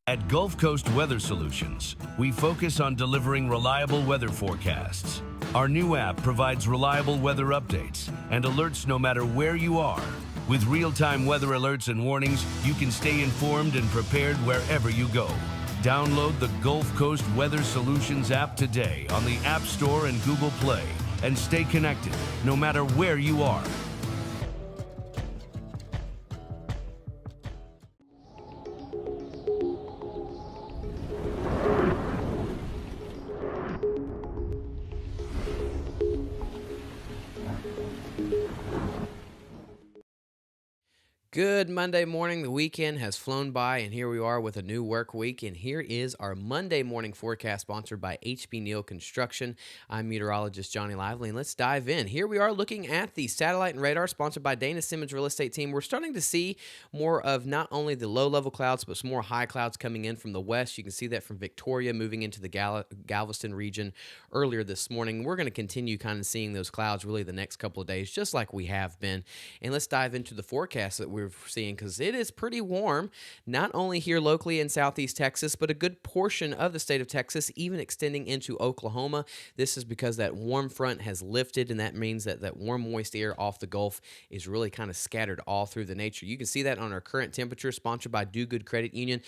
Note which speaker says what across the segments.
Speaker 1: At Gulf Coast Weather Solutions, we focus on delivering reliable weather forecasts. Our new app provides reliable weather updates and alerts no matter where you are. With real-time weather alerts and warnings, you can stay informed and prepared wherever you go. Download the Gulf Coast Weather Solutions app today on the App Store and Google Play and stay connected no matter where you are.
Speaker 2: Good Monday morning. The weekend has flown by, and here we are with a new work week. And here is our Monday morning forecast sponsored by HB Neal Construction. I'm meteorologist Johnny Lively, and let's dive in. Here we are looking at the satellite and radar sponsored by Dana Simmons Real Estate Team. We're starting to see more of not only the low-level clouds, but some more high clouds coming in from the west. You can see that from Victoria moving into the Galveston region earlier this morning. We're going to continue kind of seeing those clouds really the next couple of days, just like we have been. And let's dive into the forecast that we're seeing, because it is pretty warm, not only here locally in southeast Texas, but a good portion of the state of Texas, even extending into Oklahoma. This is because that warm front has lifted, and that means that that warm, moist air off the Gulf is really kind of scattered all through the nature. You can see that on our current temperature, sponsored by Do Good Credit Union.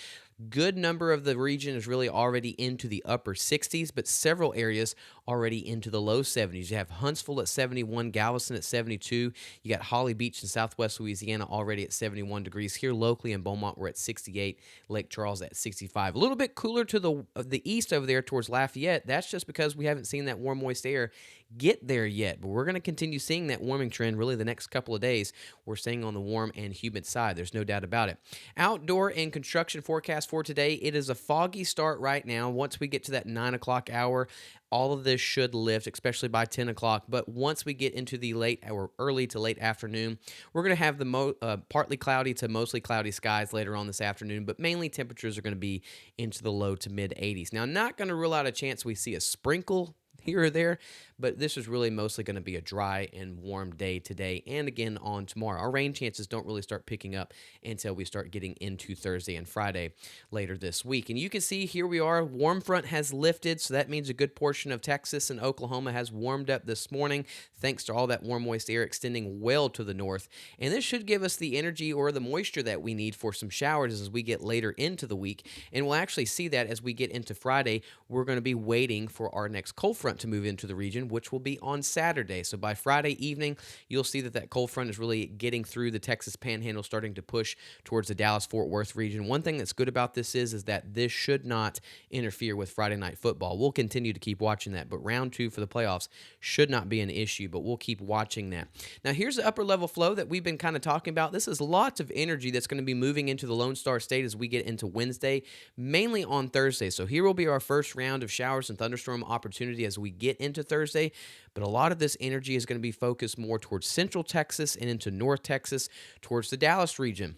Speaker 2: Good number of the region is really already into the upper 60s, but several areas already into the low 70s. You have Huntsville at 71, Galveston at 72. You got Holly Beach in southwest Louisiana already at 71 degrees. Here locally in Beaumont, we're at 68. Lake Charles at 65. A little bit cooler to the east over there towards Lafayette. That's just because we haven't seen that warm, moist air get there yet, but we're going to continue seeing that warming trend really the next couple of days. We're staying on the warm and humid side. There's no doubt about it. Outdoor and construction forecast for today. It is a foggy start right now. Once we get to that 9 o'clock hour, all of this should lift, especially by 10 o'clock. But once we get into the late or early to late afternoon, we're going to have the partly cloudy to mostly cloudy skies later on this afternoon, but mainly temperatures are going to be into the low to mid 80s. Now, not going to rule out a chance we see a sprinkle here or there, but this is really mostly going to be a dry and warm day today and again on tomorrow. Our rain chances don't really start picking up until we start getting into Thursday and Friday later this week. And you can see here we are, warm front has lifted, so that means a good portion of Texas and Oklahoma has warmed up this morning thanks to all that warm, moist air extending well to the north. And this should give us the energy or the moisture that we need for some showers as we get later into the week. And we'll actually see that as we get into Friday. We're going to be waiting for our next cold front to move into the region, which will be on Saturday. So by Friday evening, you'll see that cold front is really getting through the Texas Panhandle, starting to push towards the Dallas-Fort Worth region. One thing that's good about this is that this should not interfere with Friday night football. We'll continue to keep watching that, but round 2 for the playoffs should not be an issue, but we'll keep watching that. Now, here's the upper level flow that we've been kind of talking about. This is lots of energy that's going to be moving into the Lone Star State as we get into Wednesday, mainly on Thursday. So here will be our first round of showers and thunderstorm opportunity as we get into Thursday, but a lot of this energy is going to be focused more towards central Texas and into North Texas, towards the Dallas region.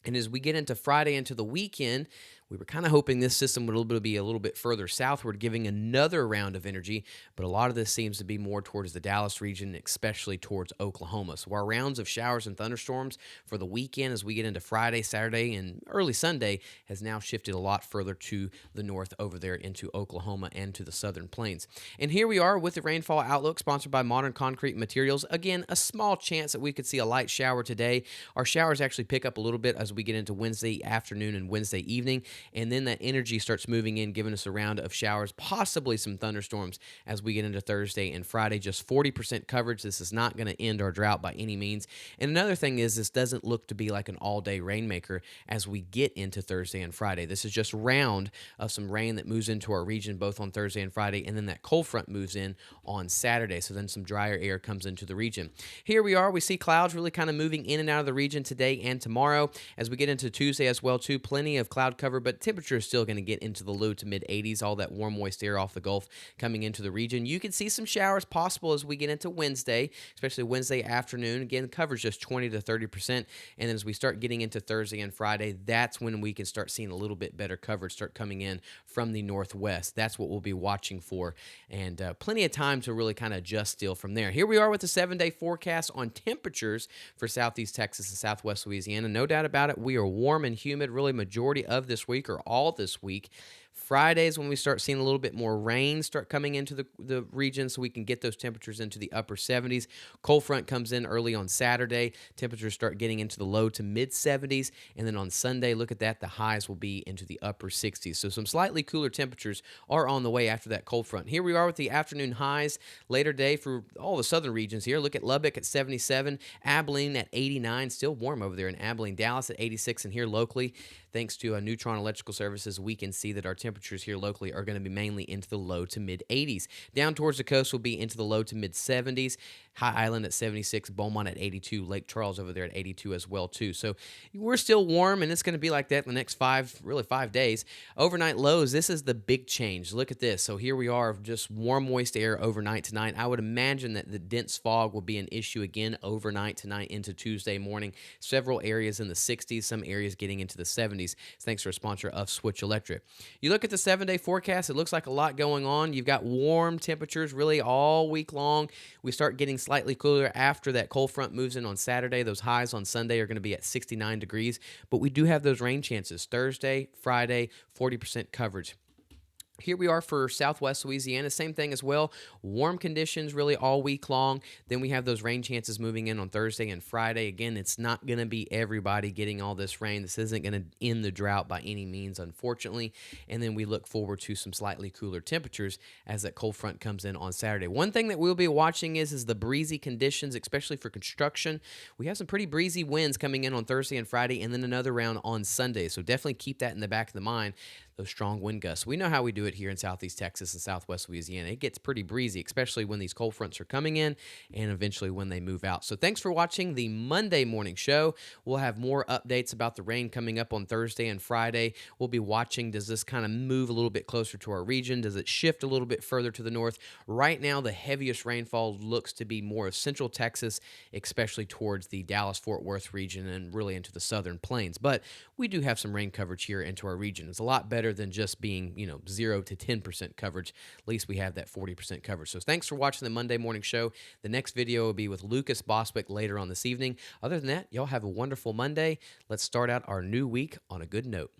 Speaker 2: And as we get into Friday into the weekend, we were kind of hoping this system would be a little bit further southward, giving another round of energy, but a lot of this seems to be more towards the Dallas region, especially towards Oklahoma. So our rounds of showers and thunderstorms for the weekend as we get into Friday, Saturday, and early Sunday has now shifted a lot further to the north over there into Oklahoma and to the southern plains. And here we are with the rainfall outlook sponsored by Modern Concrete Materials. Again, a small chance that we could see a light shower today. Our showers actually pick up a little bit as we get into Wednesday afternoon and Wednesday evening. And then that energy starts moving in, giving us a round of showers, possibly some thunderstorms as we get into Thursday and Friday. Just 40% coverage. This is not going to end our drought by any means. And another thing is this doesn't look to be like an all-day rainmaker as we get into Thursday and Friday. This is just round of some rain that moves into our region both on Thursday and Friday, and then that cold front moves in on Saturday. So then some drier air comes into the region. Here we are. We see clouds really kind of moving in and out of the region today and tomorrow. As we get into Tuesday as well, too, plenty of cloud cover, but temperature is still going to get into the low to mid 80s, all that warm, moist air off the Gulf coming into the region. You can see some showers possible as we get into Wednesday, especially Wednesday afternoon. Again, coverage just 20 to 30%. And then as we start getting into Thursday and Friday, that's when we can start seeing a little bit better coverage start coming in from the northwest. That's what we'll be watching for. And plenty of time to really kind of adjust still from there. Here we are with the 7-day forecast on temperatures for southeast Texas and southwest Louisiana. No doubt about it, we are warm and humid really majority of this week. week or all this week. Fridays when we start seeing a little bit more rain start coming into the region, so we can get those temperatures into the upper 70s. Cold front comes in early on Saturday. Temperatures start getting into the low to mid 70s. And then on Sunday, look at that, the highs will be into the upper 60s. So some slightly cooler temperatures are on the way after that cold front. Here we are with the afternoon highs later day for all the southern regions here. Look at Lubbock at 77, Abilene at 89, still warm over there in Abilene, Dallas at 86, and here locally, thanks to Neutron Electrical Services, we can see that our temperatures here locally are going to be mainly into the low to mid 80s. Down towards the coast will be into the low to mid 70s. High Island at 76, Beaumont at 82, Lake Charles over there at 82 as well too. So we're still warm, and it's going to be like that in the next 5 days. Overnight lows, this is the big change. Look at this. So here we are, just warm, moist air overnight tonight. I would imagine that the dense fog will be an issue again overnight tonight into Tuesday morning. Several areas in the 60s, some areas getting into the 70s. Thanks to our sponsor of Switch Electric. You look at the 7-day forecast, it looks like a lot going on. You've got warm temperatures really all week long. We start getting slightly cooler after that cold front moves in on Saturday. Those highs on Sunday are going to be at 69 degrees, but we do have those rain chances Thursday, Friday, 40% coverage. Here we are for Southwest Louisiana, same thing as well. Warm conditions really all week long. Then we have those rain chances moving in on Thursday and Friday. Again, it's not going to be everybody getting all this rain. This isn't going to end the drought by any means, unfortunately. And then we look forward to some slightly cooler temperatures as that cold front comes in on Saturday. One thing that we'll be watching is the breezy conditions, especially for construction. We have some pretty breezy winds coming in on Thursday and Friday, and then another round on Sunday. So definitely keep that in the back of the mind. Those strong wind gusts. We know how we do it here in Southeast Texas and Southwest Louisiana. It gets pretty breezy, especially when these cold fronts are coming in and eventually when they move out. So thanks for watching the Monday morning show. We'll have more updates about the rain coming up on Thursday and Friday. We'll be watching, does this kind of move a little bit closer to our region? Does it shift a little bit further to the north? Right now, the heaviest rainfall looks to be more of central Texas, especially towards the Dallas-Fort Worth region and really into the southern plains. But we do have some rain coverage here into our region. It's a lot better than just being, 0 to 10% coverage. At least we have that 40% coverage. So thanks for watching the Monday morning show. The next video will be with Lucas Boswick later on this evening. Other than that, y'all have a wonderful Monday. Let's start out our new week on a good note.